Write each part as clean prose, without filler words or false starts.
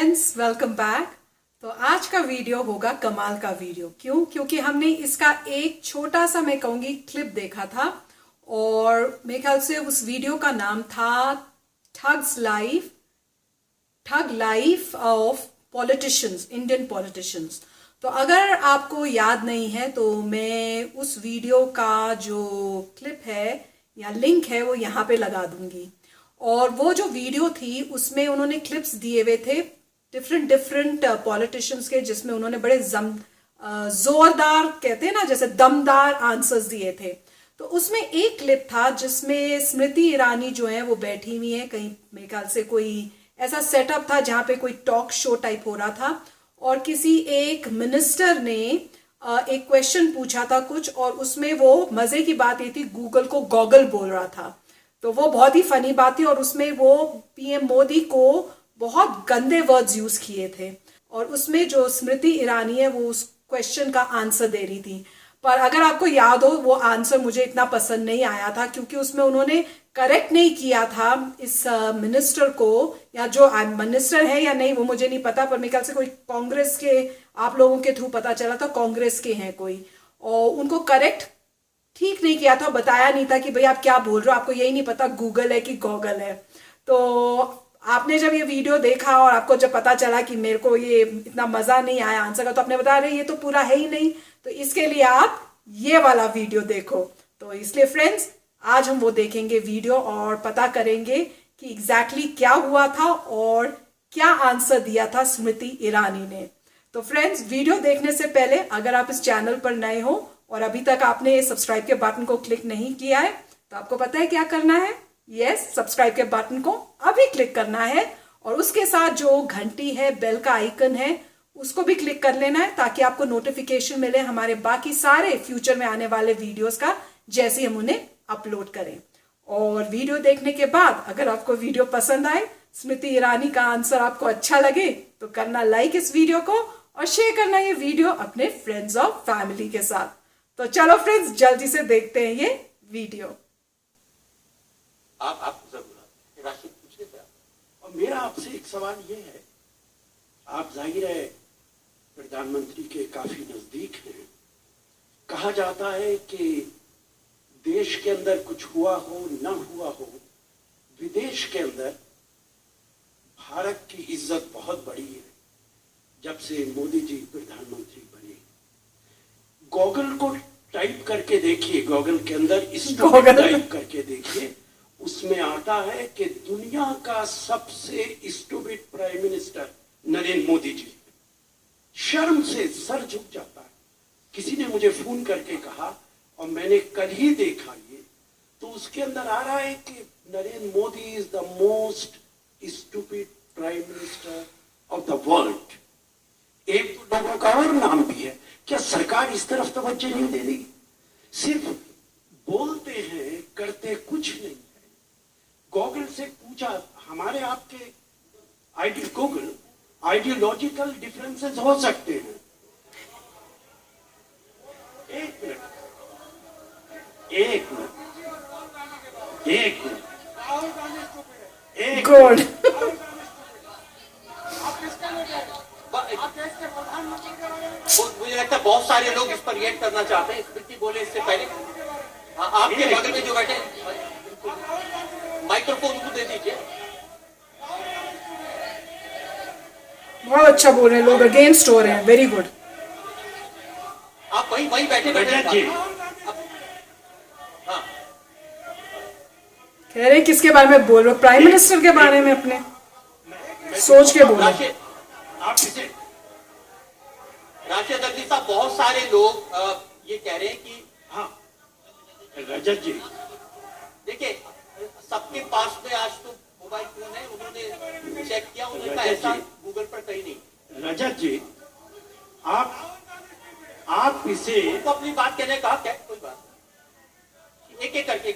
Friends, welcome back. तो आज का वीडियो होगा कमाल का वीडियो। क्यों? क्योंकि हमने इसका एक छोटा सा, मैं कहूँगी, क्लिप देखा था और मेरे ख्याल से उस वीडियो का नाम था thug life of politicians, Indian politicians. तो अगर आपको याद नहीं है तो मैं उस वीडियो का जो क्लिप है या लिंक है वो यहाँ पे लगा दूंगी। और वो जो वीडियो थी उसमें उन्होंने क्लिप्स दिए हुए थे डिफरेंट पॉलिटिशियंस के, जिसमें उन्होंने बड़े जोरदार, कहते हैं ना, जैसे दमदार आंसर्स दिए थे। तो उसमें एक क्लिप था जिसमें स्मृति ईरानी जो है वो बैठी हुई है कहीं, मेरे ख्याल से कोई ऐसा सेटअप था जहां पे कोई टॉक शो टाइप हो रहा था और किसी एक मिनिस्टर ने एक क्वेश्चन पूछा था कुछ, और उसमें वो, मजे की बात ये थी, गूगल को गॉगल बोल रहा था। तो वो बहुत ही फनी बात थी और उसमें वो पीएम मोदी को बहुत गंदे वर्ड्स यूज किए थे और उसमें जो स्मृति ईरानी है वो उस क्वेश्चन का आंसर दे रही थी। पर अगर आपको याद हो, वो आंसर मुझे इतना पसंद नहीं आया था क्योंकि उसमें उन्होंने करेक्ट नहीं किया था इस मिनिस्टर को, या जो मिनिस्टर है या नहीं वो मुझे नहीं पता, पर मेरे ख्याल से कोई कांग्रेस के, आप लोगों के थ्रू पता चला था कांग्रेस के हैं कोई, और उनको करेक्ट ठीक नहीं किया था, बताया नहीं था कि भाई आप क्या बोल रहे हो, आपको यही नहीं पता गूगल है कि गॉगल है। तो आपने जब ये वीडियो देखा और आपको जब पता चला कि मेरे को ये इतना मजा नहीं आया आंसर का, तो आपने बताया अरे ये तो पूरा है ही नहीं, तो इसके लिए आप ये वाला वीडियो देखो। तो इसलिए फ्रेंड्स, आज हम वो देखेंगे वीडियो और पता करेंगे कि एग्जैक्टली क्या हुआ था और क्या आंसर दिया था स्मृति ईरानी ने। तो फ्रेंड्स, वीडियो देखने से पहले अगर आप इस चैनल पर नए हो और अभी तक आपने सब्सक्राइब के बटन को क्लिक नहीं किया है तो आपको पता है क्या करना है। यस, सब्सक्राइब के बटन को अभी क्लिक करना है और उसके साथ जो घंटी है, बेल का आइकन है, उसको भी क्लिक कर लेना है ताकि आपको नोटिफिकेशन मिले हमारे बाकी सारे फ्यूचर में आने वाले वीडियोस का, जैसे हम उन्हें अपलोड करें। और वीडियो देखने के बाद अगर आपको वीडियो पसंद आए, स्मृति ईरानी का आंसर आपको अच्छा लगे, तो करना लाइक इस वीडियो को और शेयर करना ये वीडियो अपने फ्रेंड्स और फैमिली के साथ। तो चलो फ्रेंड्स, जल्दी से देखते हैं ये वीडियो। आप जरूर राशि पूछिए क्या। और मेरा आपसे एक सवाल ये है, आप जाहिर है प्रधानमंत्री के काफी नजदीक हैं। कहा जाता है कि देश के अंदर कुछ हुआ हो न हुआ हो, विदेश के अंदर भारत की इज्जत बहुत बड़ी है जब से मोदी जी प्रधानमंत्री बने। गूगल को टाइप करके देखिए, गूगल के अंदर इसको टाइप करके देखिए, उसमें आता है कि दुनिया का सबसे stupid prime minister Narendra Modi ji. शर्म से सर झुक जाता है। किसी ने मुझे फोन करके कहा और मैंने कल ही देखा ये, तो उसके अंदर आ रहा है कि Narendra Modi is the most stupid prime minister of the world. एक दो लोगों का और नाम भी है। क्या सरकार इस तरफ तवज्जो नहीं दे रही? सिर्फ बोलते हैं, करते कुछ नहीं है। गूगल से पूछा, हमारे आपके गूगल आइडियोलॉजिकल डिफरेंसेस हो सकते हैं। एक मिनट गुड। मुझे लगता है बहुत सारे लोग इस पर रिएक्ट करना चाहते हैं। स्मृति बोले इससे पहले आपके बगल में जो बैठे, माइक्रोफोन को दे दीजिए। बहुत अच्छा बोल रहे हैं लोग, अगेंस्ट हो रहे हैं। Very good. आप वहीं बैठे बैठे हाँ, कह रहे किसके बारे में बोल रहे हो? प्राइम मिनिस्टर के बारे में अपने सोच के बोल रहे। आप इसे राष्ट्रीय अध्यक्ष साहब, बहुत सारे लोग ये कह रहे हैं कि हाँ रजत जी, देखिए सबके पास में आज तो मोबाइल फोन है, उन्होंने चेक किया, उन्होंने कहा ऐसा गूगल पर कहीं नहीं। रजत जी, आप इसे तो अपनी बात कहने का क्या, कोई बात एक एक करके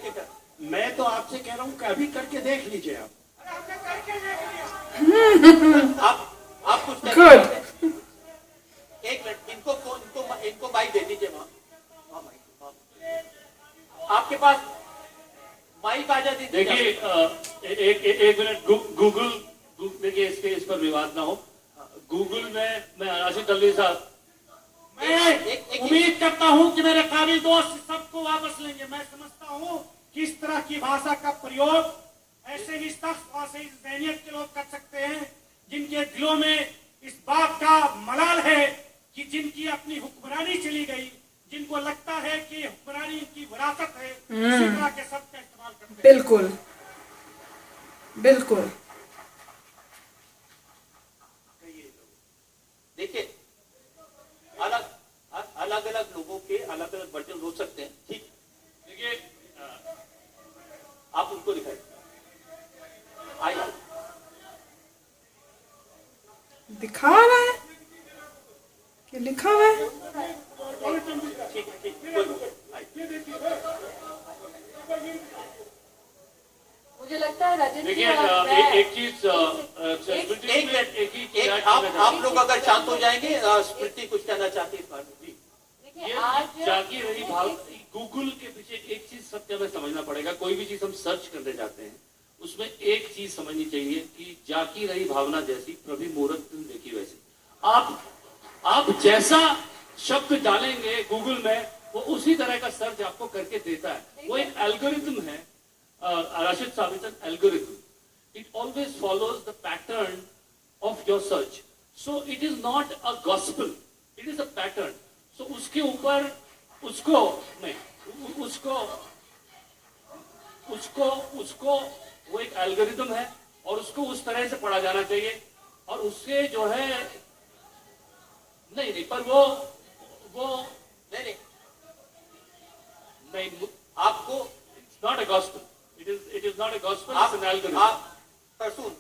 मैं तो आपसे कह रहा हूँ कि अभी करके देख लीजिए। आप कुछ गुड। एक मिनट, इनको माइक दे दीजिए। वहां आपके पास माइक आ जाती। देखिए एक मिनट, गूगल देखिए इस पर विवाद ना हो। गूगल में मैं राशिद अली साहब मैं उम्मीद करता हूं कि मेरे काबिल दोस्त सबको वापस लेंगे। मैं समझता हूं कि इस तरह की भाषा का प्रयोग ऐसे ही शख्स और ऐसे ही ज़हनियत के लोग कर सकते हैं जिनके दिलों में इस बात का मलाल है कि जिनकी अपनी हुक्मरानी चली गई, जिनको लगता है कि हुक्मरानी की विरासत है, इसी तरह के शब्द का इस्तेमाल करते हैं। बिल्कुल बिल्कुल। देखिए, अलग अलग अलग लोगों के अलग अलग वर्जन हो सकते हैं, ठीक। देखिए आप उनको दिखाइए। आइए, दिखा रहा है कि लिखा हुआ है? ठीक ठीक, कोई नहीं, आइए। मुझे लगता है राजेंद्र जी देखिए और मैं- एक चीज एक ही चीज ऐड करना चाहता आप लोग अगर शांत हो जाएंगे, स्मृति कुछ कहना चाहती है इस बारे में, जी। देखिए हूं। आज ये जागी रही भाव गूगल के पीछे एक चीज सत्य हमें समझना पड़ेगा। कोई भी चीज हम सर्च करने जाते हैं उसमें एक चीज समझनी चाहिए कि जागी रही भावना जैसी प्रभु मुहूर्त तुम देखी वैसी। आप जैसा शब्द डालेंगे गूगल में वो उसी तरह का सर्च आपको करके देता है। वो एक एल्गोरिथम है। राशिद साहब, it's an algorithm. It always follows the pattern of your search. So it is not a gospel. It is a pattern. So उसके ऊपर उसको नहीं उसको वो एक एल्गोरिथम है और उसको उस तरह से पढ़ा जाना चाहिए। और उससे जो है नहीं पर वो नहीं, नहीं, आपको it's not a gospel. It is not a gospel. It's an algorithm. आप परसून,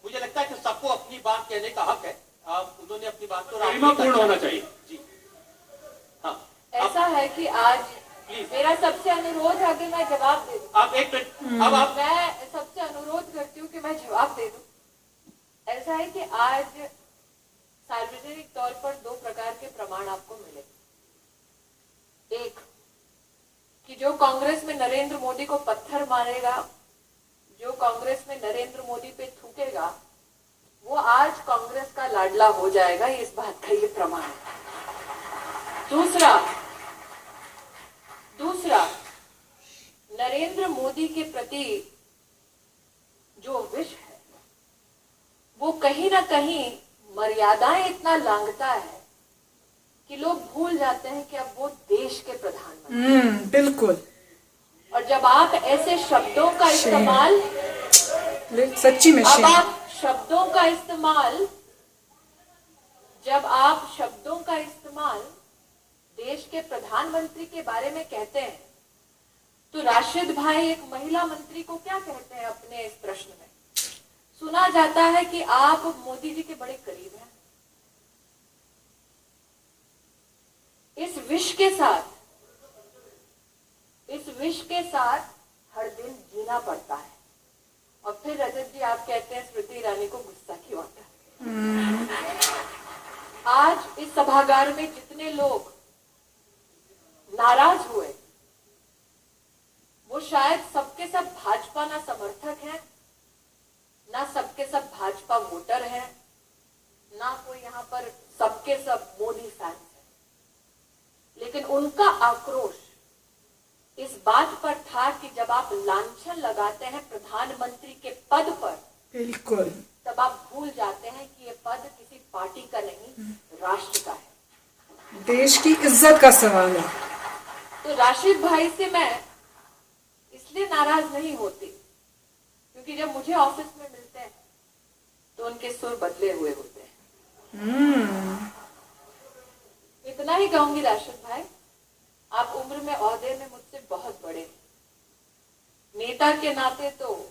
मुझे लगता है कि सबको अपनी बात कहने का हक है। उन्होंने अपनी बात तो गरिमापूर्ण होना चाहिए। जी हाँ, ऐसा है कि आज प्लीज मेरा सबसे अनुरोध है कि मैं जवाब दे दूं। आप एक मिनट, अब आप मैं सबसे अनुरोध करती हूँ कि मैं जवाब दे दूं। ऐसा है कि आज सार्वजनिक तौर पर दो प्रकार के प्रमाण आपको मिले। एक कि जो कांग्रेस में नरेंद्र मोदी को पत्थर मारेगा, जो कांग्रेस में नरेंद्र मोदी पे थूकेगा, वो आज कांग्रेस का लाडला हो जाएगा। इस बात का ये प्रमाण है। दूसरा नरेंद्र मोदी के प्रति जो विष है वो कहीं ना कहीं मर्यादाएं इतना लांघता है कि लोग भूल जाते हैं कि अब वो देश के प्रधानमंत्री। बिल्कुल। और जब आप ऐसे शब्दों का इस्तेमाल सच्ची में अब आप शब्दों का इस्तेमाल जब आप शब्दों का इस्तेमाल देश के प्रधानमंत्री के बारे में कहते हैं तो राशिद भाई एक महिला मंत्री को क्या कहते हैं अपने इस प्रश्न में? सुना जाता है कि आप मोदी जी के बड़े करीब हैं। इस विष के साथ हर दिन जीना पड़ता है। और फिर रजत जी आप कहते हैं स्मृति ईरानी को गुस्सा क्यों आता है? आज इस सभागार में जितने लोग नाराज हुए वो शायद सबके सब भाजपा ना समर्थक हैं, ना सबके सब भाजपा वोटर हैं, ना कोई यहाँ पर सबके सब मोदी फैंस हैं। लेकिन उनका आक्रोश इस बात पर था कि जब आप लांछन लगाते हैं प्रधानमंत्री के पद पर, बिल्कुल, तब आप भूल जाते हैं कि ये पद किसी पार्टी का नहीं, राष्ट्र का है, देश की इज्जत का सवाल है। तो राशिद भाई से मैं इसलिए नाराज नहीं होती क्योंकि जब मुझे ऑफिस में मिलते हैं तो उनके सुर बदले हुए होते हैं। इतना ही कहूंगी राशिद भाई, आप उम्र में ओहदे में मुझसे बहुत बड़े हैं। नेता के नाते तो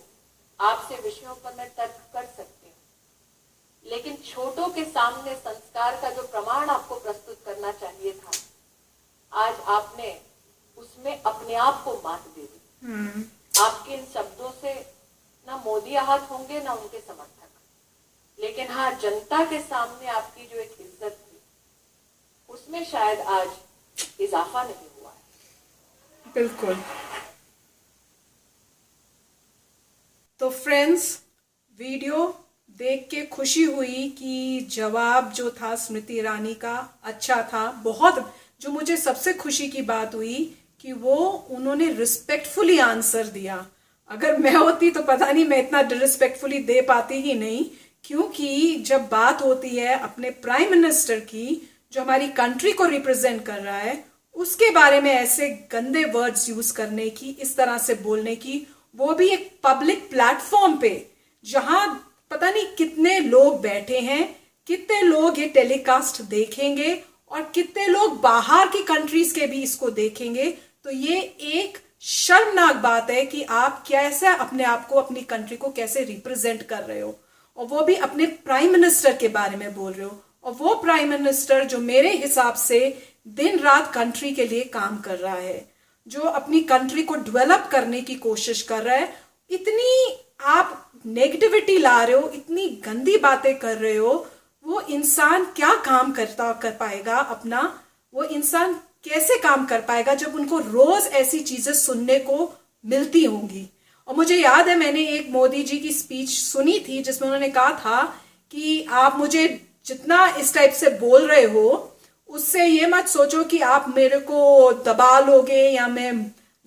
आपसे विषयों पर मैं तर्क कर सकती हूँ, लेकिन छोटों के सामने संस्कार का जो प्रमाण आपको प्रस्तुत करना चाहिए था, आज आपने उसमें अपने आप को मात दे दी। आपके इन शब्दों से ना मोदी आहत होंगे ना उनके समर्थक, लेकिन हाँ जनता के सामने आपकी जो एक इज्जत थी उसमें शायद आज इजाफा नहीं हुआ है। बिल्कुल। तो फ्रेंड्स, वीडियो देख के खुशी हुई कि जवाब जो था स्मृति ईरानी का अच्छा था बहुत। जो मुझे सबसे खुशी की बात हुई कि वो उन्होंने रिस्पेक्टफुली आंसर दिया। अगर मैं होती तो पता नहीं मैं इतना डिसरिस्पेक्टफुली दे पाती ही नहीं, क्योंकि जब बात होती है अपने प्राइम मिनिस्टर की जो हमारी कंट्री को रिप्रेजेंट कर रहा है, उसके बारे में ऐसे गंदे वर्ड्स यूज करने की, इस तरह से बोलने की, वो भी एक पब्लिक प्लेटफॉर्म पे जहां पता नहीं कितने लोग बैठे हैं, कितने लोग ये टेलीकास्ट देखेंगे और कितने लोग बाहर की कंट्रीज के भी इसको देखेंगे। तो ये एक शर्मनाक बात है कि आप कैसे अपने आप को, अपनी कंट्री को कैसे रिप्रेजेंट कर रहे हो, और वो भी अपने प्राइम मिनिस्टर के बारे में बोल रहे हो। और वो प्राइम मिनिस्टर जो मेरे हिसाब से दिन रात कंट्री के लिए काम कर रहा है, जो अपनी कंट्री को डेवलप करने की कोशिश कर रहा है। इतनी आप नेगेटिविटी ला रहे हो, इतनी गंदी बातें कर रहे हो, वो इंसान क्या काम कर पाएगा अपना, वो इंसान कैसे काम कर पाएगा जब उनको रोज ऐसी चीजें सुनने को मिलती होंगी। और मुझे याद है मैंने एक मोदी जी की स्पीच सुनी थी जिसमें उन्होंने कहा था कि आप मुझे जितना इस टाइप से बोल रहे हो उससे ये मत सोचो कि आप मेरे को दबा लोगे या मैं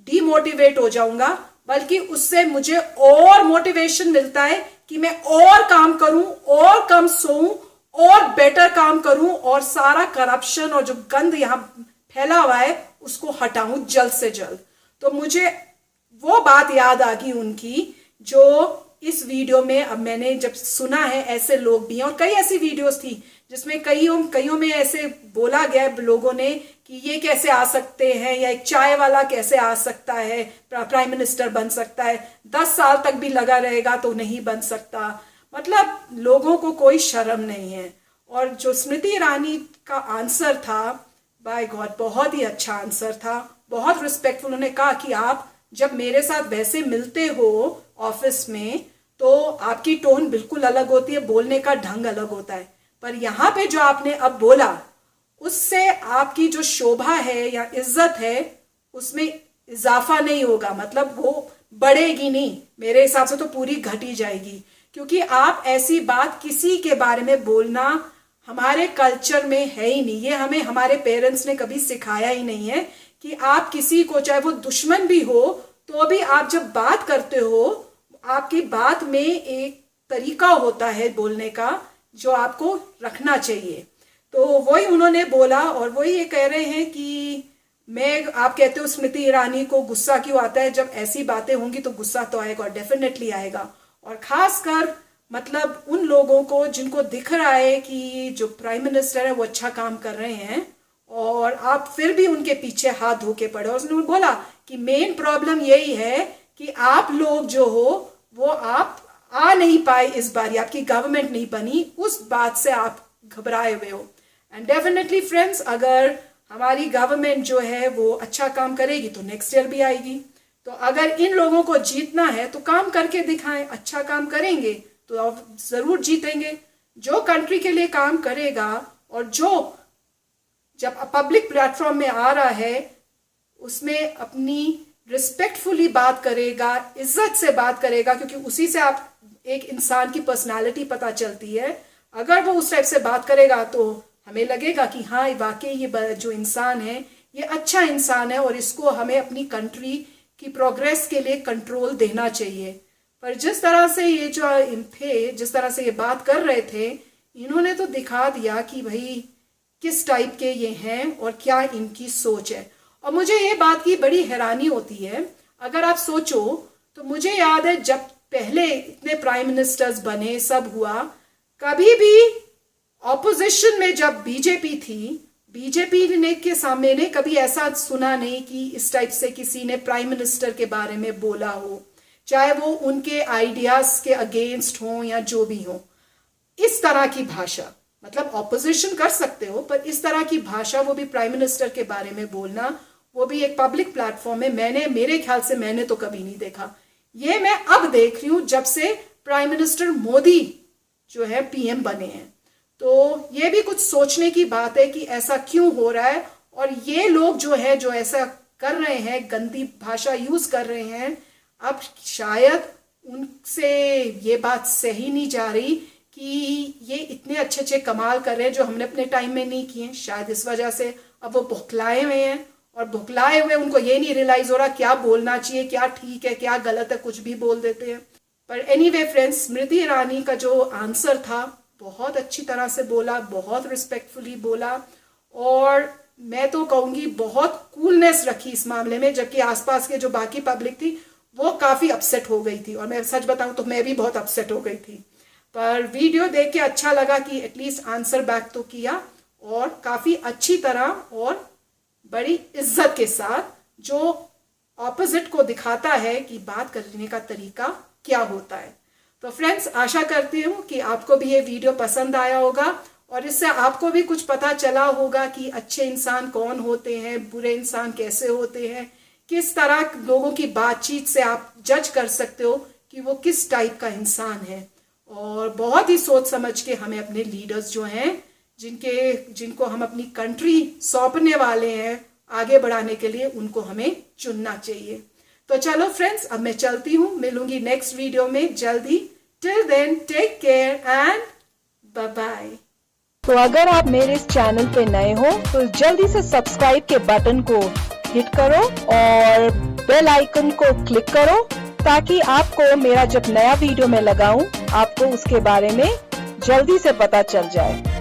डीमोटिवेट हो जाऊंगा, बल्कि उससे मुझे और मोटिवेशन मिलता है कि मैं और काम करूं, और कम सोऊं, और बेटर काम करूं, और सारा करप्शन और जो गंद यहां फैला हुआ है उसको हटाऊं जल्द से जल्द। तो मुझे वो बात याद आ गई उनकी, जो इस वीडियो में अब मैंने जब सुना है, ऐसे लोग भी हैं और कई ऐसी वीडियोस थी जिसमें कईयों में ऐसे बोला गया लोगों ने कि ये कैसे आ सकते हैं, या एक चाय वाला कैसे आ सकता है, प्राइम मिनिस्टर बन सकता है, 10 साल तक भी लगा रहेगा तो नहीं बन सकता। मतलब लोगों को कोई शर्म नहीं है। और जो स्मृति ईरानी का आंसर था, बाय गॉड बहुत ही अच्छा आंसर था, बहुत रिस्पेक्टफुल। उन्होंने कहा कि आप जब मेरे साथ वैसे मिलते हो ऑफिस में तो आपकी टोन बिल्कुल अलग होती है, बोलने का ढंग अलग होता है, पर यहाँ पे जो आपने अब बोला उससे आपकी जो शोभा है या इज्जत है उसमें इजाफा नहीं होगा, मतलब वो बढ़ेगी नहीं, मेरे हिसाब से तो पूरी घटी जाएगी। क्योंकि आप ऐसी बात किसी के बारे में बोलना हमारे कल्चर में है ही नहीं, ये हमें हमारे पेरेंट्स ने कभी सिखाया ही नहीं है कि आप किसी को, चाहे वो दुश्मन भी हो, तो भी आप जब बात करते हो आपकी बात में एक तरीका होता है बोलने का जो आपको रखना चाहिए। तो वही उन्होंने बोला और वही ये कह रहे हैं कि आप कहते हो स्मृति ईरानी को गुस्सा क्यों आता है, जब ऐसी बातें होंगी तो गुस्सा तो आएगा और डेफिनेटली आएगा। और खासकर मतलब उन लोगों को जिनको दिख रहा है कि जो प्राइम मिनिस्टर है वो अच्छा काम कर रहे हैं और आप फिर भी उनके पीछे हाथ धो के पड़े। और उसने बोला कि मेन प्रॉब्लम यही है कि आप लोग जो हो वो आप आ नहीं पाए, इस बार आपकी गवर्नमेंट नहीं बनी, उस बात से आप घबराए हुए हो। एंड डेफिनेटली फ्रेंड्स, अगर हमारी गवर्नमेंट जो है वो अच्छा काम करेगी तो नेक्स्ट ईयर भी आएगी। तो अगर इन लोगों को जीतना है तो काम करके दिखाएं, अच्छा काम करेंगे तो आप जरूर जीतेंगे। जो कंट्री के लिए काम करेगा और जो जब पब्लिक प्लेटफॉर्म में आ रहा है उसमें अपनी रिस्पेक्टफुली बात करेगा, इज्जत से बात करेगा, क्योंकि उसी से आप एक इंसान की पर्सनालिटी पता चलती है। अगर वो उस टाइप से बात करेगा तो हमें लगेगा कि हाँ वाकई ये जो इंसान है ये अच्छा इंसान है और इसको हमें अपनी कंट्री की प्रोग्रेस के लिए कंट्रोल देना चाहिए। पर जिस तरह से ये जो थे, जिस तरह से ये बात कर रहे थे, इन्होंने तो दिखा दिया कि भाई किस टाइप के ये हैं और क्या इनकी सोच है। और मुझे ये बात की बड़ी हैरानी होती है, अगर आप सोचो तो मुझे याद है जब पहले इतने प्राइम मिनिस्टर्स बने, सब हुआ, कभी भी ऑपोजिशन में जब बीजेपी थी, बीजेपी ने के सामने ने कभी ऐसा सुना नहीं कि इस टाइप से किसी ने प्राइम मिनिस्टर के बारे में बोला हो, चाहे वो उनके आइडियाज के अगेंस्ट हो या जो भी हो। इस तरह की भाषा, मतलब ऑपोजिशन कर सकते हो पर इस तरह की भाषा, वो भी प्राइम मिनिस्टर के बारे में बोलना, वो भी एक पब्लिक प्लेटफॉर्म में, मेरे ख्याल से मैंने तो कभी नहीं देखा। ये मैं अब देख रही हूं जब से प्राइम मिनिस्टर मोदी जो है पीएम बने हैं। तो ये भी कुछ सोचने की बात है कि ऐसा क्यों हो रहा है। और ये लोग जो है जो ऐसा कर रहे हैं, गंदी भाषा यूज कर रहे हैं, अब शायद उनसे ये बात सही नहीं जा रही कि ये इतने अच्छे अच्छे कमाल कर रहे हैं जो हमने अपने टाइम में नहीं किए। शायद इस वजह से अब वो बौखलाए हुए हैं, और बौखलाए हुए उनको ये नहीं रियलाइज हो रहा क्या बोलना चाहिए, क्या ठीक है क्या गलत है, कुछ भी बोल देते हैं। पर एनीवे फ्रेंड्स, स्मृति ईरानी का जो आंसर था बहुत अच्छी तरह से बोला, बहुत रिस्पेक्टफुली बोला, और मैं तो कहूँगी बहुत कूलनेस रखी इस मामले में, जबकि आसपास के जो बाकी पब्लिक थी वो काफ़ी अपसेट हो गई थी। और मैं सच बताऊँ तो मैं भी बहुत अपसेट हो गई थी। पर वीडियो देख के अच्छा लगा कि एटलीस्ट आंसर बैक तो किया, और काफ़ी अच्छी तरह और बड़ी इज्जत के साथ, जो ऑपोजिट को दिखाता है कि बात करने का तरीका क्या होता है। तो फ्रेंड्स, आशा करती हूँ कि आपको भी ये वीडियो पसंद आया होगा, और इससे आपको भी कुछ पता चला होगा कि अच्छे इंसान कौन होते हैं, बुरे इंसान कैसे होते हैं, किस तरह लोगों की बातचीत से आप जज कर सकते हो कि वो किस टाइप का इंसान है। और बहुत ही सोच समझ के हमें अपने लीडर्स जो हैं, जिनको हम अपनी कंट्री सौंपने वाले हैं आगे बढ़ाने के लिए, उनको हमें चुनना चाहिए। तो चलो फ्रेंड्स, अब मैं चलती हूँ, मिलूंगी नेक्स्ट वीडियो में जल्दी। Till then take care and bye bye. तो अगर आप मेरे इस चैनल पे नए हो तो जल्दी से सब्सक्राइब के बटन को हिट करो और बेल आइकन को क्लिक करो, ताकि आपको मेरा जब नया वीडियो मैं लगाऊं आपको उसके बारे में जल्दी से पता चल जाए।